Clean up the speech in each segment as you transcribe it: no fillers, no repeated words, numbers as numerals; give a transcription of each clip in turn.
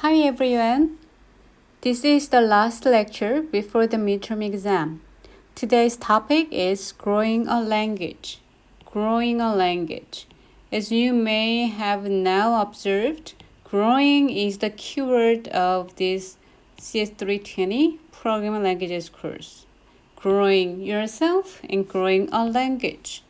Hi everyone. This is the last lecture before the midterm exam. Today's topic is growing a language. Growing a language. As you may have now observed, growing is the keyword of this CS320 programming languages course. Growing yourself and growing a language.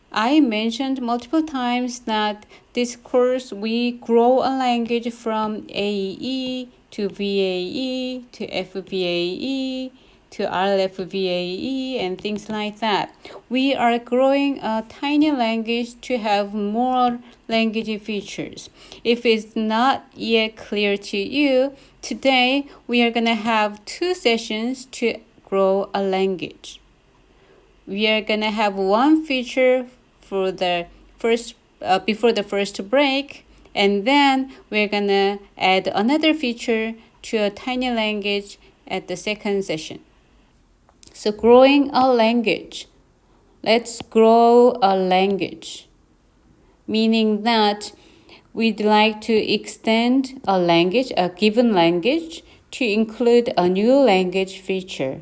I mentioned multiple times that this course we grow a language from AEE to VAE to FVAE to RFVAE and things like that. We are growing a tiny language to have more language features. If it's not yet clear to you, today we are going to have 2 sessions to grow a language. We are going to have one feature for the first before the first break, and then we're going to add another feature to a tiny language at the second session. So growing a language. Let's grow a language, meaning that we'd like to extend a language, a given language, to include a new language feature.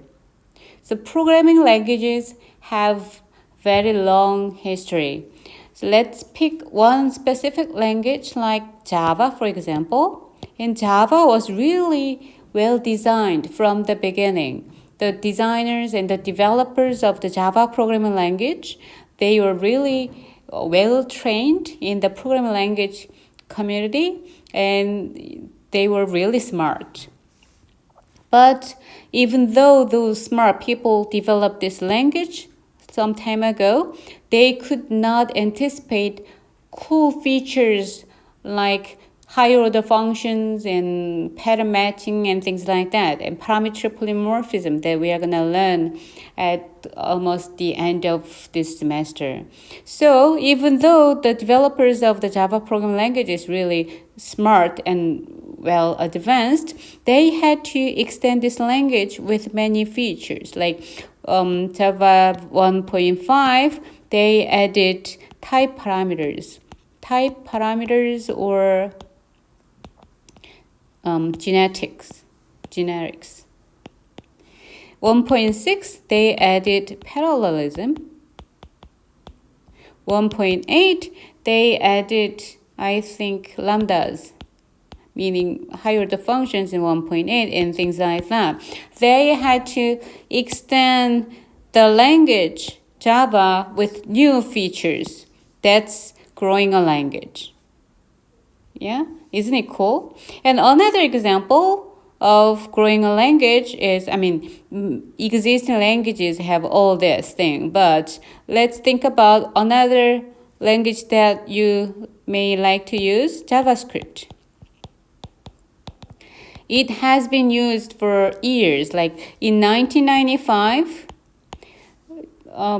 So programming languages have very long history. So let's pick one specific language like Java, for example. And Java was really well designed from the beginning. The designers and the developers of the Java programming language, they were really well trained in the programming language community, and they were really smart. But even though those smart people developed this language some time ago, they could not anticipate cool features like higher order functions and pattern matching and things like that, and parameter polymorphism that we are going to learn at almost the end of this semester. So even though the developers of the Java programming language is really smart and well advanced, they had to extend this language with many features. Like Java 1.5, they added type parameters or generics. 1.6, they added parallelism. 1.8, they added, I think, lambdas, meaning higher order functions in 1.8 and things like that. They had to extend the language Java with new features. That's growing a language. Yeah, isn't it cool? And another example of growing a language is, existing languages have all this thing, but let's think about another language that you may like to use, JavaScript. It has been used for years. Like in 1995,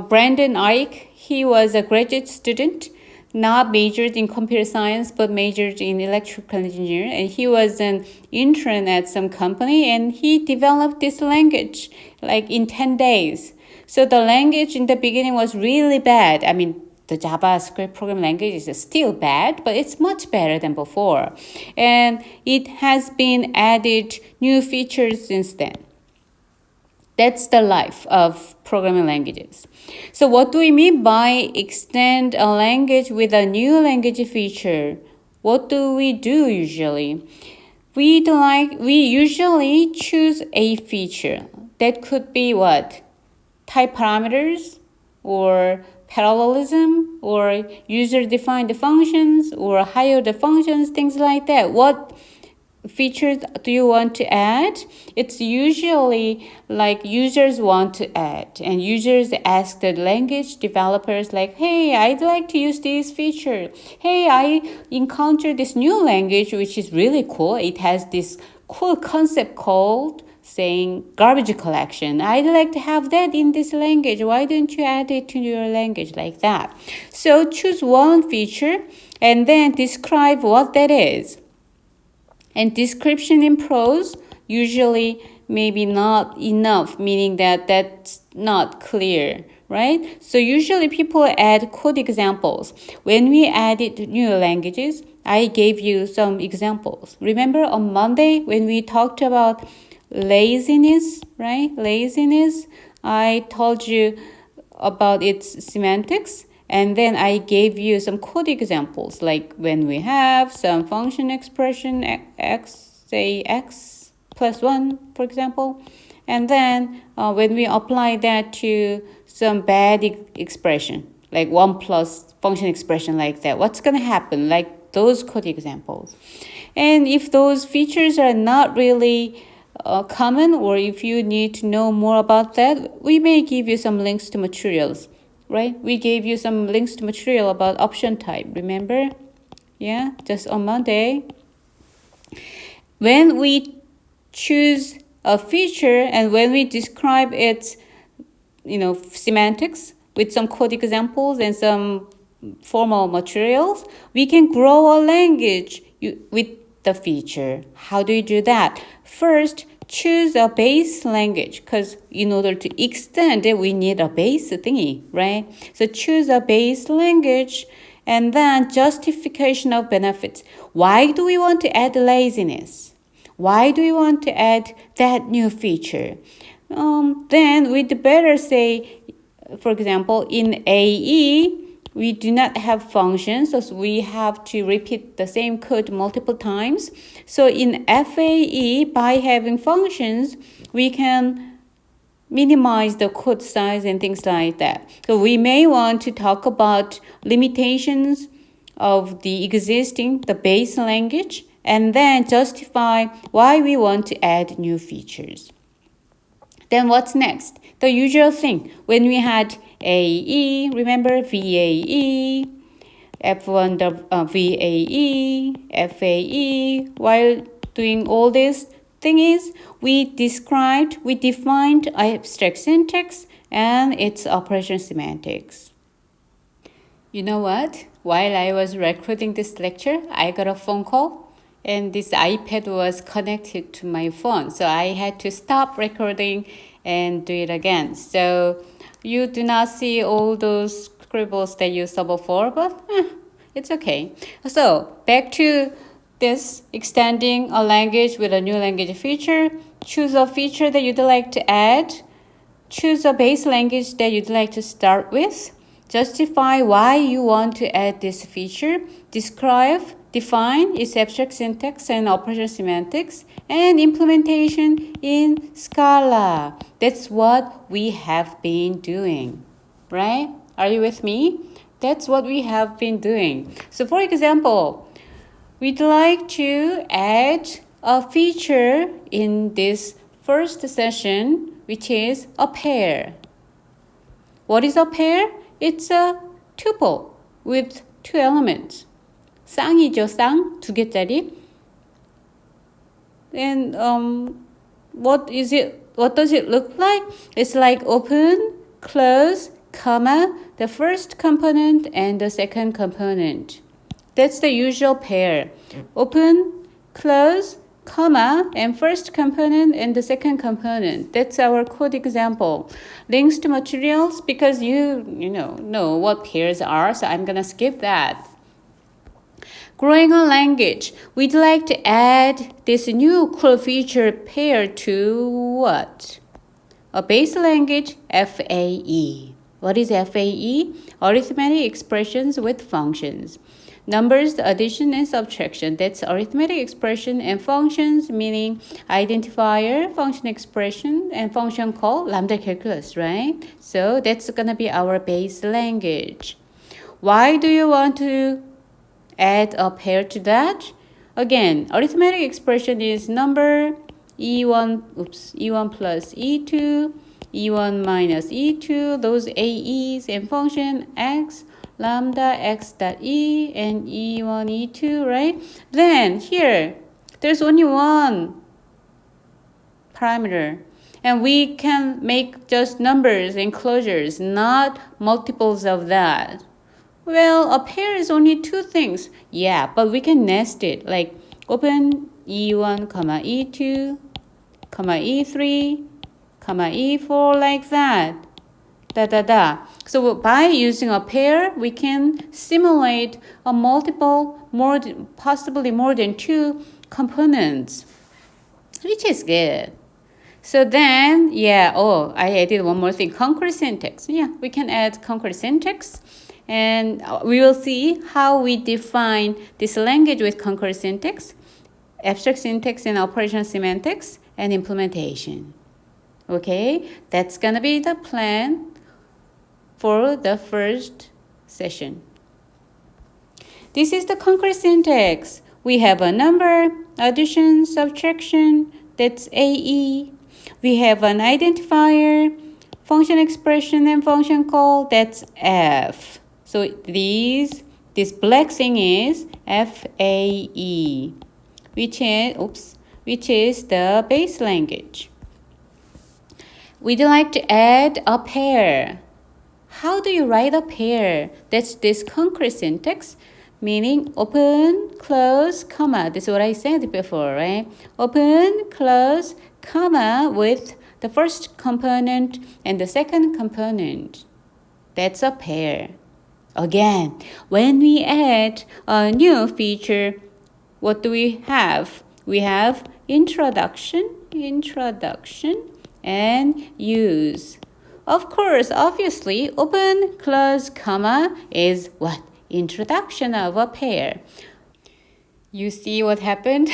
Brandon Ike, he was a graduate student, not majored in computer science, but majored in electrical engineering. And he was an intern at some company, and he developed this language like in 10 days. So the language in the beginning was really bad. The JavaScript programming language is still bad, but it's much better than before. And it has been added new features since then. That's the life of programming languages. So what do we mean by extend a language with a new language feature? What do we do usually? We usually choose a feature. That could be what? Type parameters, or parallelism, or user-defined functions, or higher the functions, things like that. What features do you want to add? It's usually like users want to add, and users ask the language developers like, hey, I'd like to use this feature. Hey, I encountered this new language which is really cool. It has this cool concept called saying garbage collection. I'd like to have that in this language. Why don't you add it to your language like that? So choose one feature and then describe what that is. And description in prose usually maybe not enough, meaning that that's not clear right? So usually people add code examples. When we added new languages, I gave you some examples. Remember on Monday when we talked about laziness, right? Laziness, I told you about its semantics, and then I gave you some code examples, like when we have some function expression x, say x plus 1, for example, and then when we apply that to some bad expression, like 1 plus function expression like that, what's going to happen? Like those code examples. And if those features are not really common, or if you need to know more about that, we may give you some links to materials, right? We gave you some links to material about option type, remember? Yeah, just on Monday. When we choose a feature and when we describe its, semantics with some code examples and some formal materials, we can grow a language with the feature. How do you do that? First, choose a base language, because in order to extend it, we need a base thingy, right? So choose a base language, and then justification of benefits. Why do we want to add laziness? Why do we want to add that new feature? Then we'd better say, for example, in AE, we do not have functions, so we have to repeat the same code multiple times. So in FAE, by having functions, we can minimize the code size and things like that. So we may want to talk about limitations of the base language, and then justify why we want to add new features. Then what's next? The usual thing. When we had AE, remember VAE, F1 VAE, FAE. While doing all this thing is, we defined abstract syntax and its operation semantics. You know what? While I was recording this lecture, I got a phone call, and this iPad was connected to my phone. So I had to stop recording and do it again. So you do not see all those scribbles that you saw before, but it's okay. So back to this extending a language with a new language feature. Choose a feature that you'd like to add. Choose a base language that you'd like to start with. Justify why you want to add this feature. Define its abstract syntax and operation semantics, and implementation in Scala. That's what we have been doing, right? Are you with me? That's what we have been doing. So for example, we'd like to add a feature in this first session, which is a pair. What is a pair? It's a tuple with two elements. 쌍이죠, 쌍, 2개짜리. And what does it look like? It's like open, close, comma, the first component and the second component. That's the usual pair. Open, close, comma, and first component and the second component. That's our code example. Links to materials, because you know what pairs are, so I'm gonna skip that. Growing a language. We'd like to add this new cool feature pair to what? A base language, FAE. What is FAE? Arithmetic expressions with functions. Numbers, addition and subtraction. That's arithmetic expression and functions, meaning identifier, function expression, and function call, lambda calculus, right? So that's going to be our base language. Why do you want to add a pair to that? Again, arithmetic expression is number, E1 plus E2, E1 minus E2, those AEs, and function x, lambda x dot e, and E1, E2, right? Then here, there's only one parameter, and we can make just numbers and closures, not multiples of that. Well, a pair is only two things. Yeah, but we can nest it, like open E1, comma E2, comma E3, comma E4, like that. So by using a pair, we can simulate a possibly more than two components, which is good. So then, I added one more thing, concrete syntax. Yeah, we can add concrete syntax. And we will see how we define this language with concrete syntax, abstract syntax and operational semantics, and implementation. Okay, that's gonna be the plan for the first session. This is the concrete syntax. We have a number, addition, subtraction, that's AE. We have an identifier, function expression, and function call, that's F. So this black thing is FAE, which is the base language. We'd like to add a pair. How do you write a pair? That's this concrete syntax, meaning open, close, comma. This is what I said before, right? Open, close, comma with the first component and the second component. That's a pair. Again, when we add a new feature, what do we have? We have introduction, and use. Of course, obviously, open, close, comma is what? Introduction of a pair. You see what happened?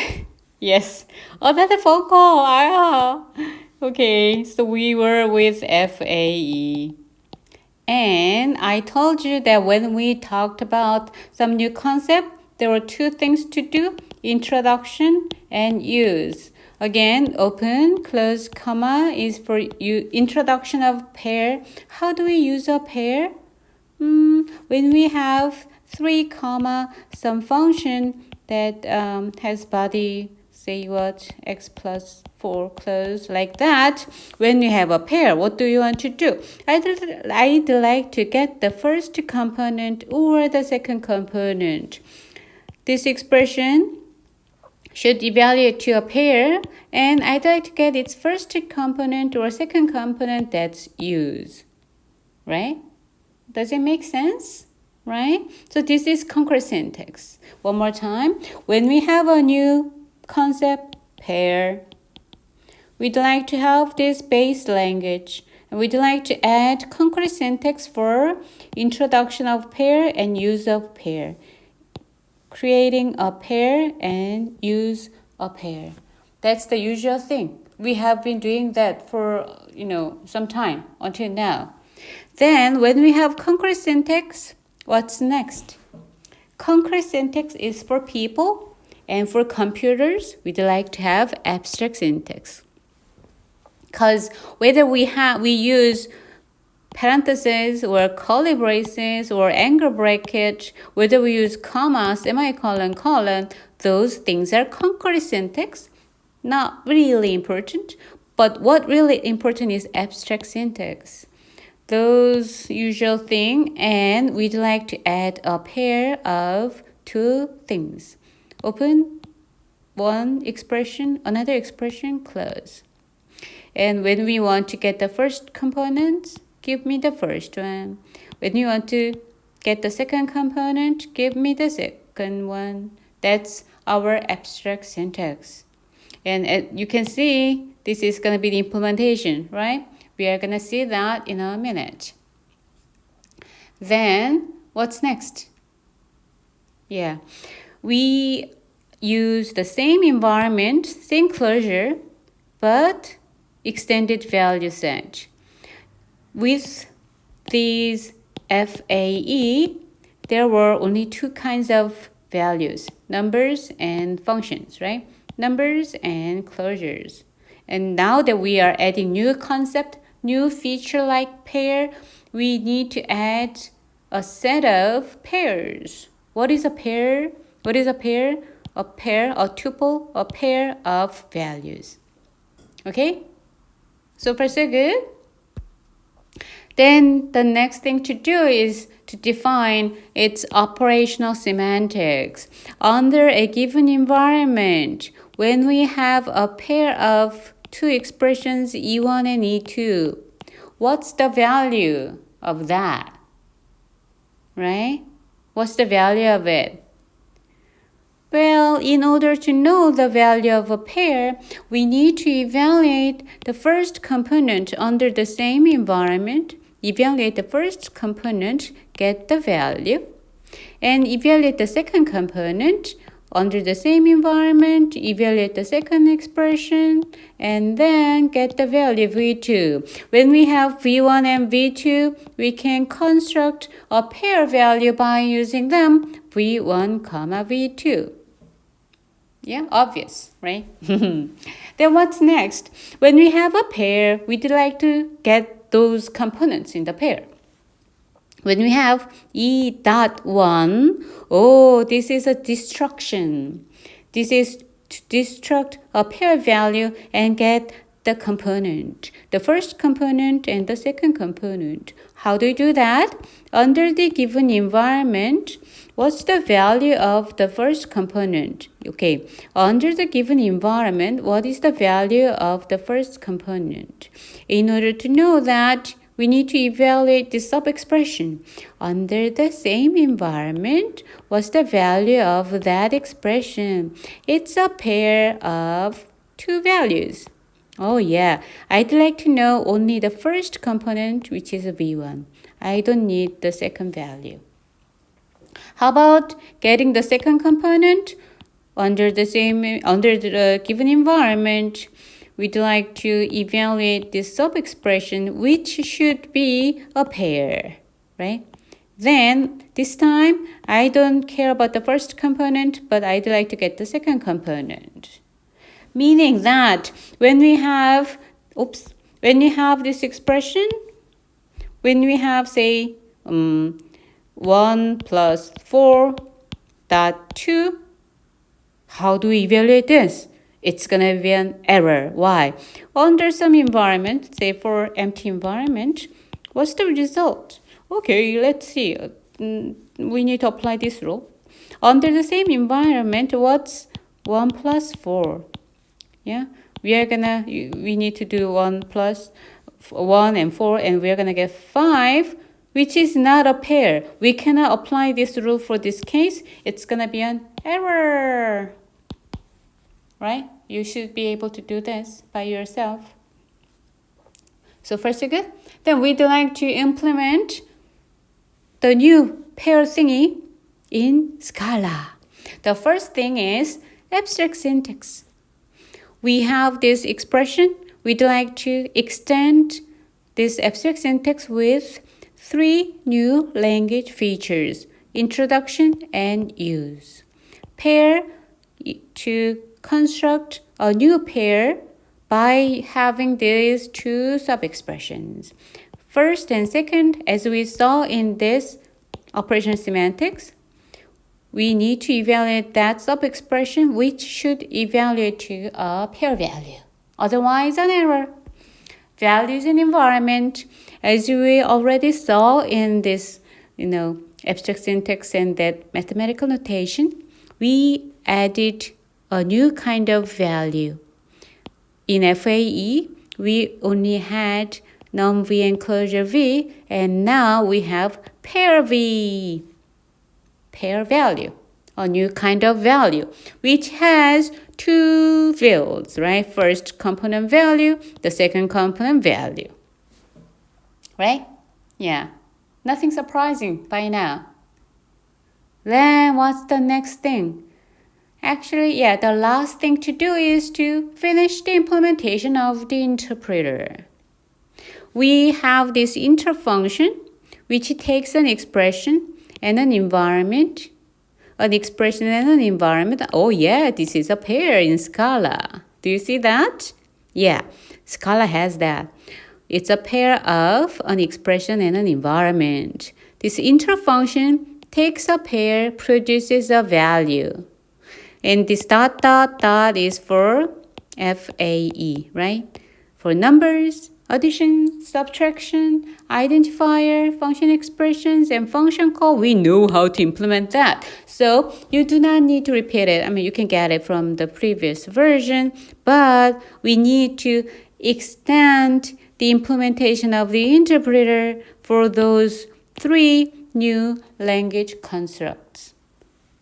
Yes. Oh, that's a phone call. Okay, so we were with FAE. And I told you that when we talked about some new concept, there were two things to do, introduction and use. Again, open, close, comma is for introduction of pair. How do we use a pair? When we have 3 comma some function that has body, say what, x plus 4 close, like that. When you have a pair, what do you want to do? I'd like to get the first component or the second component. This expression should evaluate to a pair, and I'd like to get its first component or second component, that's use, right? Does it make sense? Right? So this is concrete syntax. One more time. When we have a new concept, pair, we'd like to have this base language, and we'd like to add concrete syntax for introduction of pair and use of pair. Creating a pair and use a pair. That's the usual thing. We have been doing that for, some time until now. Then when we have concrete syntax, what's next? Concrete syntax is for people, and for computers, we'd like to have abstract syntax. Because whether we use parentheses or curly braces or angle bracket, whether we use comma, semicolon, colon, those things are concrete syntax. Not really important, but what really important is abstract syntax. Those usual thing, and we'd like to add a pair of 2 things. Open, one expression, another expression, close. And when we want to get the first component, give me the first one. When you want to get the second component, give me the second one. That's our abstract syntax. And you can see this is going to be the implementation, right? We are going to see that in a minute. Then, what's next? Yeah, we use the same environment, same closure, but extended value set. With these FAE, there were only 2 kinds of values, numbers and functions, right? Numbers and closures. And now that we are adding new concept, new feature like pair, we need to add a set of pairs. What is a pair? What is a pair? A pair, a tuple, a pair of values. Okay? So far so good? Then the next thing to do is to define its operational semantics. Under a given environment, when we have a pair of 2 expressions, E1 and E2, what's the value of that? Right? What's the value of it? Well, in order to know the value of a pair, we need to evaluate the first component under the same environment, evaluate the first component, get the value, and evaluate the second component under the same environment, evaluate the second expression, and then get the value V2. When we have V1 and V2, we can construct a pair value by using them, V1, V2. Yeah, obvious, right? Then what's next? When we have a pair, we'd like to get those components in the pair. When we have E.1, oh, this is a destruction. This is to destruct a pair value and get the component, the first component and the second component. How do we do that? Under the given environment, what's the value of the first component? Okay, under the given environment, what is the value of the first component? In order to know that, we need to evaluate the sub-expression. Under the same environment, what's the value of that expression? It's a pair of two values. Oh yeah, I'd like to know only the first component, which is V1. I don't need the second value. How about getting the second component? Under the given environment, we'd like to evaluate this sub-expression, which should be a pair, right? Then, this time, I don't care about the first component, but I'd like to get the second component. Meaning that when we have this expression, when we have, say, 1 plus 4 dot 2, how do we evaluate this? It's going to be an error. Why? Under some environment, say for empty environment, what's the result? Okay, let's see. We need to apply this rule. Under the same environment, what's 1 plus 4? Yeah, we need to do 1 plus 1 and 4, and we're going to get 5, which is not a pair. We cannot apply this rule for this case. It's going to be an error. Right? You should be able to do this by yourself. So first you good? Then we'd like to implement the new pair thingy in Scala. The first thing is abstract syntax. We have this expression. We'd like to extend this abstract syntax with 3 new language features: introduction and use. Pair to construct a new pair by having these 2 sub-expressions. First and second, as we saw in this operation semantics, we need to evaluate that sub-expression, which should evaluate to a pair value. Otherwise, an error. Values in environment, as we already saw in this, abstract syntax and that mathematical notation, we added a new kind of value. In FAE, we only had num-v and closure v, and now we have pair v, pair value, a new kind of value, which has 2 fields, right? First component value, the second component value, right? Yeah, nothing surprising by now. Then what's the next thing? Actually, the last thing to do is to finish the implementation of the interpreter. We have this inter function, which takes an expression and an environment. An expression and an environment. Oh yeah, this is a pair in Scala. Do you see that? Yeah, Scala has that. It's a pair of an expression and an environment. This inter function takes a pair, produces a value. And this ... is for FAE, right? For numbers, addition, subtraction, identifier, function expressions, and function call. We know how to implement that. So you do not need to repeat it. You can get it from the previous version, but we need to extend the implementation of the interpreter for those 3 new language constructs.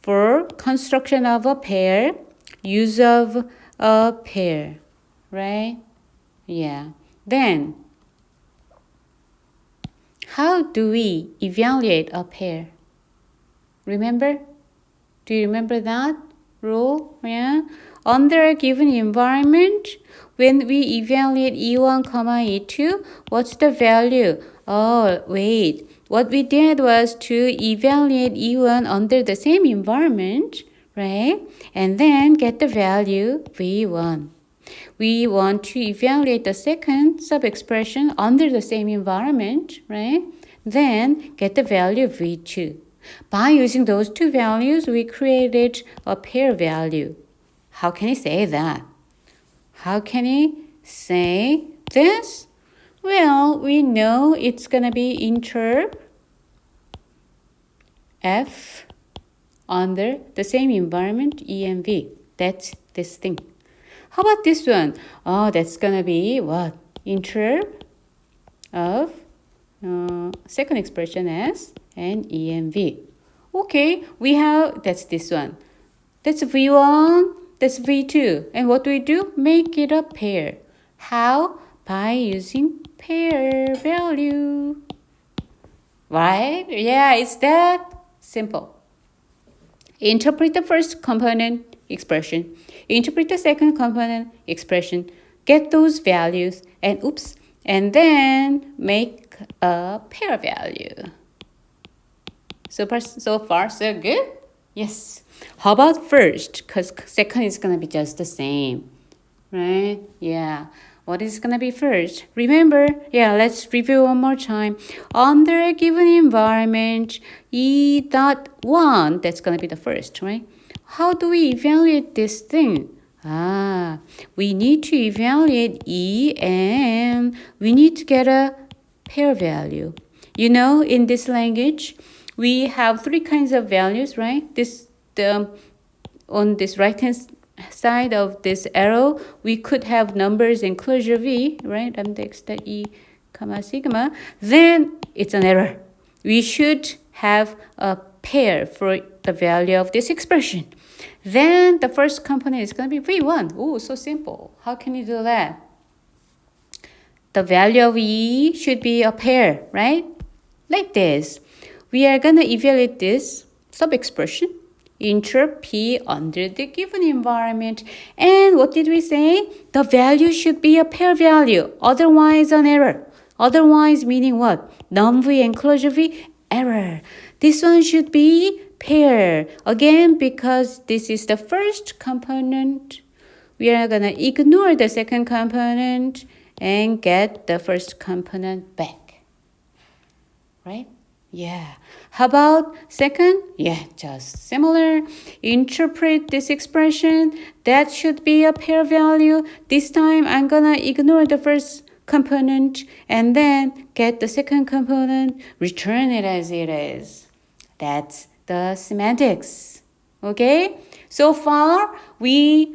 For construction of a pair, use of a pair, right? Yeah. Then, how do we evaluate a pair? Remember? Do you remember that rule? Yeah. Under a given environment, when we evaluate E1, E2, what's the value? Oh, wait. What we did was to evaluate E1 under the same environment, right? And then get the value V1. We want to evaluate the second sub-expression under the same environment, right? Then get the value V2. By using those two values, we created a pair value. How can you say that? How can you say this? Well, we know it's going to be interp F under the same environment, E and V. That's this thing. How about this one? Oh, that's going to be what? Interp of second expression S and E and V. Okay, we have, that's this one. That's V1, that's V2. And what do we do? Make it a pair. How? By using pair value. Right? Yeah, it's that simple. Interpret the first component expression. Interpret the second component expression. Get those values and oops. And then make a pair value. So far, so good? Yes. How about first? Because second is going to be just the same. Right? Yeah. What is going to be first? Remember, let's review one more time. Under a given environment, E.1, that's going to be the first, right? How do we evaluate this thing? We need to evaluate E and we need to get a pair value. You know, in this language, we have 3 kinds of values, right? On this right-hand side of this arrow, we could have numbers in closure V, right? E, comma, sigma. Then it's an error. We should have a pair for the value of this expression. Then the first component is going to be V1. Oh, so simple. How can you do that? The value of E should be a pair, right? Like this. We are going to evaluate this sub-expression, interp P under the given environment. And what did we say? The value should be a pair value, otherwise an error. Otherwise meaning what? Num-V and closure V, error. This one should be pair. Again, because this is the first component, we are going to ignore the second component and get the first component back. Right? Yeah. How about second? Yeah, just similar. Interpret this expression. That should be a pair value. This time I'm gonna ignore the first component and then get the second component, return it as it is. That's the semantics. Okay? So far, we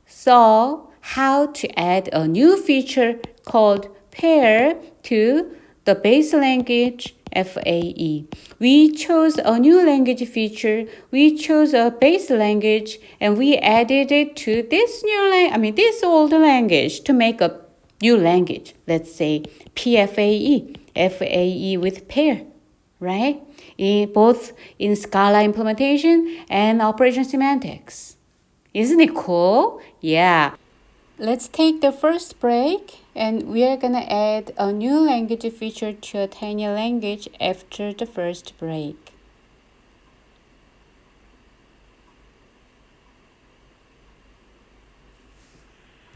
saw how to add a new feature called pair to the base language FAE. We chose a new language feature. We chose a base language and we added it to this this old language to make a new language. Let's say PFAE, FAE with pair, right? Both in Scala implementation and operation semantics. Isn't it cool? Yeah. Let's take the first break and we are going to add a new language feature to a tiny language after the first break.